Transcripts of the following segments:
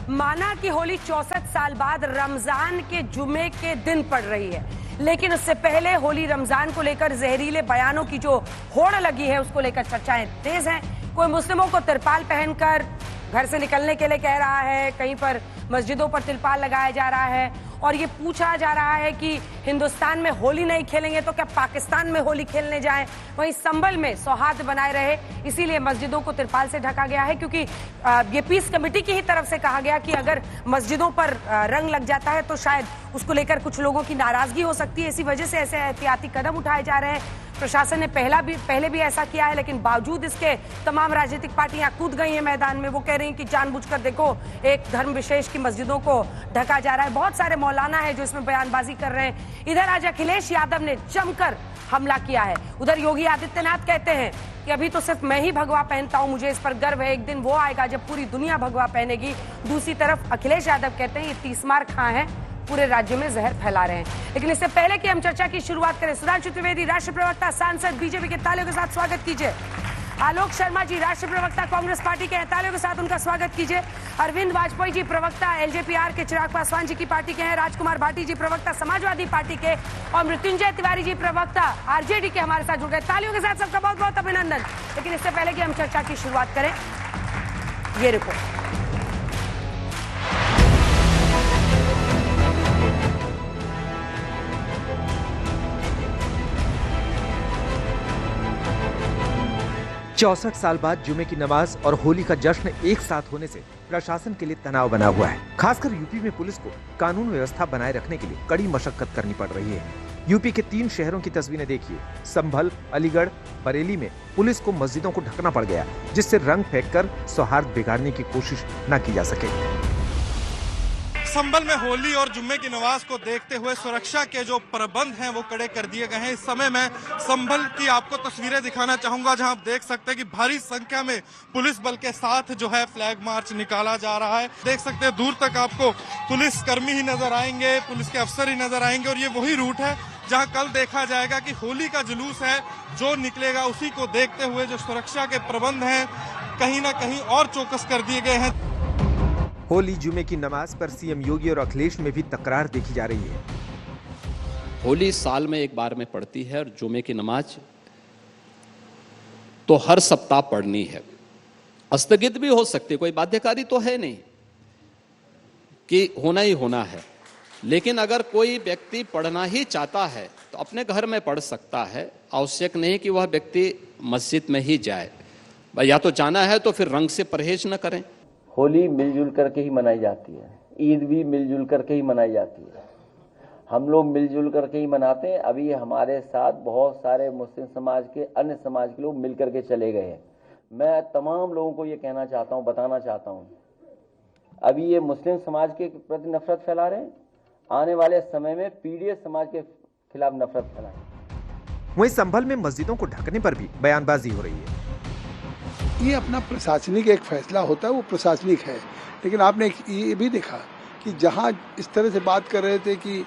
माना कि होली 64 साल बाद रमजान के जुमे के दिन पड़ रही है, लेकिन उससे पहले होली रमजान को लेकर जहरीले बयानों की जो होड़ लगी है उसको लेकर चर्चाएं तेज हैं। कोई मुस्लिमों को तिरपाल पहनकर घर से निकलने के लिए कह रहा है, कहीं पर मस्जिदों पर तिरपाल लगाया जा रहा है और ये पूछा जा रहा है कि हिंदुस्तान में होली नहीं खेलेंगे तो क्या पाकिस्तान में होली खेलने जाएं। वहीं संभल में सौहार्द बनाए रहे, इसीलिए मस्जिदों को तिरपाल से ढका गया है, क्योंकि ये पीस कमेटी की ही तरफ से कहा गया कि अगर मस्जिदों पर रंग लग जाता है तो शायद उसको लेकर कुछ लोगों की नाराजगी हो सकती है। इसी वजह से ऐसे एहतियाती कदम उठाए जा रहे हैं। प्रशासन ने पहले भी ऐसा किया है, लेकिन बावजूद इसके तमाम राजनीतिक पार्टियां कूद गई हैं मैदान में। वो कह रही हैं कि जानबूझकर देखो एक धर्म विशेष की मस्जिदों को ढका जा रहा है। बहुत सारे मौलाना है जो इसमें बयानबाजी कर रहे हैं। इधर आज अखिलेश यादव ने जमकर हमला किया है। उधर योगी आदित्यनाथ कहते हैं कि अभी तो सिर्फ मैं ही भगवा पहनता हूं, मुझे इस पर गर्व है, एक दिन वो आएगा जब पूरी दुनिया भगवा पहनेगी। दूसरी तरफ अखिलेश यादव कहते हैं ये तीसमार खां हैं, पूरे राज्य में जहर फैला रहे हैं। लेकिन इससे पहले कि हम चर्चा की शुरुआत करें, सुधांशु त्रिवेदी राष्ट्रीय प्रवक्ता सांसद बीजेपी के तालियों के साथ स्वागत कीजिए। आलोक शर्मा जी राष्ट्रीय प्रवक्ता कांग्रेस पार्टी के हैं, तालियों के साथ उनका स्वागत कीजिए। अरविंद वाजपेयी जी प्रवक्ता एलजेपीआर के, चिराग पासवान जी की पार्टी के हैं। राजकुमार भाटी जी प्रवक्ता समाजवादी पार्टी के और मृत्युंजय तिवारी जी प्रवक्ता आरजेडी के हमारे साथ जुड़ गए। तालियों के साथ सबका बहुत बहुत अभिनंदन। लेकिन इससे पहले कि हम चर्चा की शुरुआत करें, ये रिपोर्ट। चौसठ साल बाद जुमे की नमाज और होली का जश्न एक साथ होने से प्रशासन के लिए तनाव बना हुआ है। खासकर यूपी में पुलिस को कानून व्यवस्था बनाए रखने के लिए कड़ी मशक्कत करनी पड़ रही है। यूपी के 3 शहरों की तस्वीरें देखिए। संभल, अलीगढ़, बरेली में पुलिस को मस्जिदों को ढकना पड़ गया, जिससे रंग फेंककर सौहार्द बिगाड़ने की कोशिश न की जा सके। संभल में होली और जुम्मे की नमाज को देखते हुए सुरक्षा के जो प्रबंध हैं वो कड़े कर दिए गए हैं। इस समय मैं संभल की आपको तस्वीरें दिखाना चाहूंगा, जहां आप देख सकते हैं कि भारी संख्या में पुलिस बल के साथ जो है फ्लैग मार्च निकाला जा रहा है। देख सकते हैं दूर तक आपको पुलिस कर्मी ही नजर आएंगे, पुलिस के अफसर ही नजर आएंगे और ये वही रूट है जहां कल देखा जाएगा कि होली का जुलूस है जो निकलेगा। उसी को देखते हुए जो सुरक्षा के प्रबंध हैं कहीं ना कहीं और चौकस कर दिए गए हैं। होली जुमे की नमाज पर सीएम योगी और अखिलेश में भी तकरार देखी जा रही है। होली साल में एक बार में पड़ती है और जुमे की नमाज तो हर सप्ताह पढ़नी है। स्थगित भी हो सकती है, कोई बाध्यकारी तो है नहीं कि होना ही होना है। लेकिन अगर कोई व्यक्ति पढ़ना ही चाहता है तो अपने घर में पढ़ सकता है। आवश्यक नहीं कि वह व्यक्ति मस्जिद में ही जाए। या तो जाना है तो फिर रंग से परहेज न करें। होली मिलजुल करके ही मनाई जाती है, ईद भी मिलजुल करके ही मनाई जाती है। हम लोग मिलजुल करके ही मनाते हैं। अभी हमारे साथ बहुत सारे मुस्लिम समाज के, अन्य समाज के लोग मिल करके चले गए हैं। मैं तमाम लोगों को ये कहना चाहता हूँ, बताना चाहता हूँ, अभी ये मुस्लिम समाज के प्रति नफरत फैला रहे हैं, आने वाले समय में पीड़ित समाज के खिलाफ नफरत फैलाएं। वहीं संभल में मस्जिदों को ढकने पर भी बयानबाजी हो रही है। ये अपना प्रशासनिक एक फैसला होता है, वो प्रशासनिक है। लेकिन आपने ये भी देखा कि जहाँ इस तरह से बात कर रहे थे कि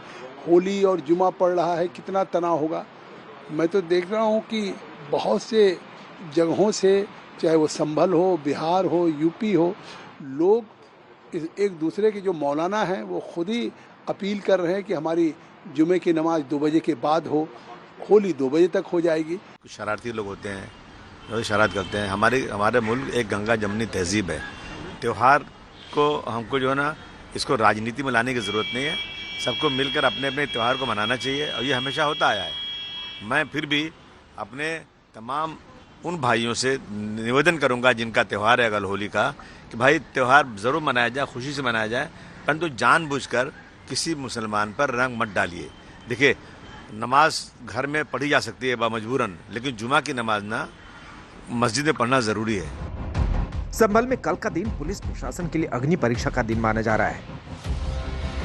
होली और जुमा पड़ रहा है, कितना तनाव होगा। मैं तो देख रहा हूँ कि बहुत से जगहों से, चाहे वो संभल हो, बिहार हो, यूपी हो, लोग एक दूसरे के जो मौलाना हैं वो खुद ही अपील कर रहे हैं कि हमारी जुमे की नमाज 2 बजे के बाद हो, होली 2 बजे तक हो जाएगी। कुछ शरारती लोग होते हैं जो शरारत करते हैं। हमारे मुल्क एक गंगा जमनी तहजीब है। त्यौहार को हमको जो है ना, इसको राजनीति में लाने की ज़रूरत नहीं है। सबको मिलकर अपने अपने त्यौहार को मनाना चाहिए और ये हमेशा होता आया है। मैं फिर भी अपने तमाम उन भाइयों से निवेदन करूंगा जिनका त्यौहार है अगर होली का, कि भाई त्यौहार ज़रूर मनाया जाए, खुशी से मनाया जाए, परंतु जानबूझकर किसी मुसलमान पर रंग मत डालिए। देखिए, नमाज घर में पढ़ी जा सकती है बामजबूरन, लेकिन जुमा की नमाज ना मस्जिद में पढ़ना जरूरी है। संभल में कल का दिन पुलिस प्रशासन के लिए अग्नि परीक्षा का दिन माना जा रहा है।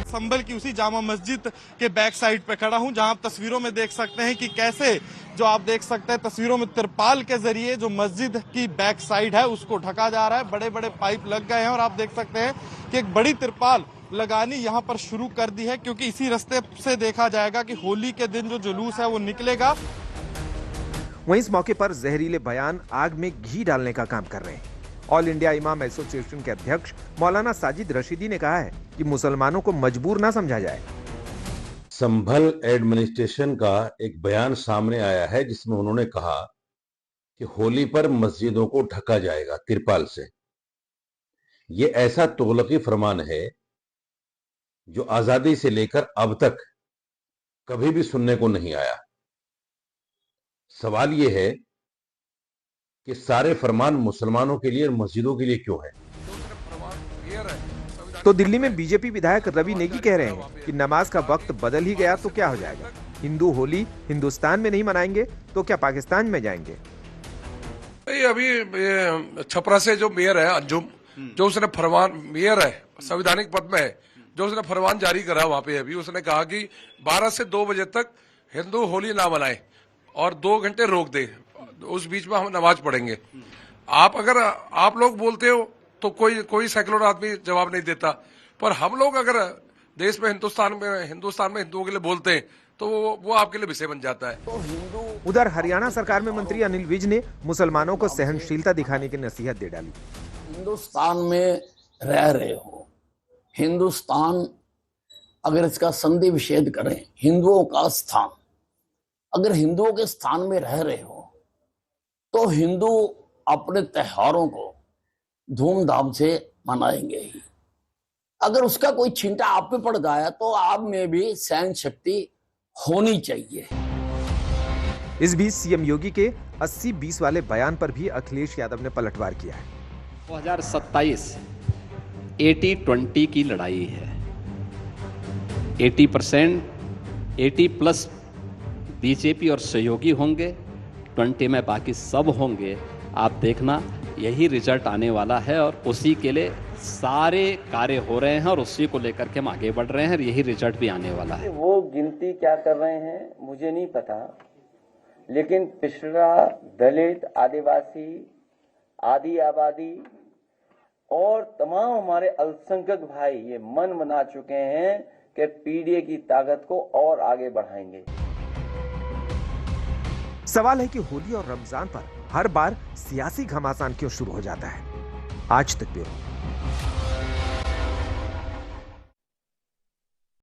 संभल की उसी जामा मस्जिद के बैक साइड पे खड़ा हूं, जहां आप तस्वीरों में देख सकते हैं कि कैसे, जो आप देख सकते हैं तस्वीरों में, तिरपाल के जरिए जो मस्जिद की बैक साइड है उसको ढका जा रहा है। बड़े बड़े पाइप लग गए हैं और आप देख सकते हैं कि एक बड़ी तिरपाल लगानी यहाँ पर शुरू कर दी है, क्योंकि इसी रास्ते से देखा जाएगा कि होली के दिन जो जुलूस है वो निकलेगा। वहीं इस मौके पर जहरीले बयान आग में घी डालने का काम कर रहे हैं। ऑल इंडिया इमाम एसोसिएशन के अध्यक्ष मौलाना साजिद रशीदी ने कहा है कि मुसलमानों को मजबूर न समझा जाए। संभल एडमिनिस्ट्रेशन का एक बयान सामने आया है जिसमें उन्होंने कहा कि होली पर मस्जिदों को ढका जाएगा तिरपाल से। ये ऐसा तुगलकी फरमान है जो आजादी से लेकर अब तक कभी भी सुनने को नहीं आया। सवाल यह है कि सारे फरमान मुसलमानों के लिए और मस्जिदों के लिए क्यों है? तो दिल्ली में बीजेपी विधायक रवि नेगी कह रहे हैं कि नमाज का वक्त बदल ही गया तो क्या हो जाएगा। हिंदू होली हिंदुस्तान में नहीं मनाएंगे तो क्या पाकिस्तान में जाएंगे? अभी छपरा से जो मेयर है अंजुम, जो उसने फरमान, मेयर है संवैधानिक पद में है, जो उसने फरमान जारी करा वहां पे अभी उसने कहा कि 12 से 2 बजे तक हिंदू होली ना मनाए और 2 घंटे रोक दे, उस बीच में हम नमाज पढ़ेंगे। अगर आप लोग बोलते हो तो कोई सेकुलर आदमी जवाब नहीं देता, पर हम लोग अगर देश में हिंदुस्तान में हिंदुओं के लिए बोलते हैं तो वो आपके लिए विषय बन जाता है। उधर हरियाणा सरकार में मंत्री अनिल विज ने मुसलमानों को सहनशीलता दिखाने की नसीहत दे डाली। हिंदुस्तान में रह रहे हो, हिंदुस्तान अगर इसका संधि विच्छेद करें, हिंदुओं का स्थान, अगर हिंदुओं के स्थान में रह रहे हो तो हिंदू अपने त्योहारों को धूमधाम से मनाएंगे ही। अगर उसका कोई छींटा आप पे पड़ गया तो आप में भी सहन शक्ति होनी चाहिए। इस बीच सीएम योगी के 80-20 वाले बयान पर भी अखिलेश यादव ने पलटवार किया है। 2027 80-20 की लड़ाई है। 80% 80+ बीजेपी और सहयोगी होंगे, 20 में बाकी सब होंगे। आप देखना यही रिजल्ट आने वाला है और उसी के लिए सारे कार्य हो रहे हैं और उसी को लेकर के हम आगे बढ़ रहे हैं और यही रिजल्ट भी आने वाला है। वो गिनती क्या कर रहे हैं मुझे नहीं पता, लेकिन पिछड़ा, दलित, आदिवासी, आदि आबादी और तमाम हमारे अल्पसंख्यक भाई ये मन बना चुके हैं कि पीडीए की ताकत को और आगे बढ़ाएंगे। सवाल है कि होली और रमजान पर हर बार सियासी घमासान क्यों शुरू हो जाता है। आज तक ब्यूरो।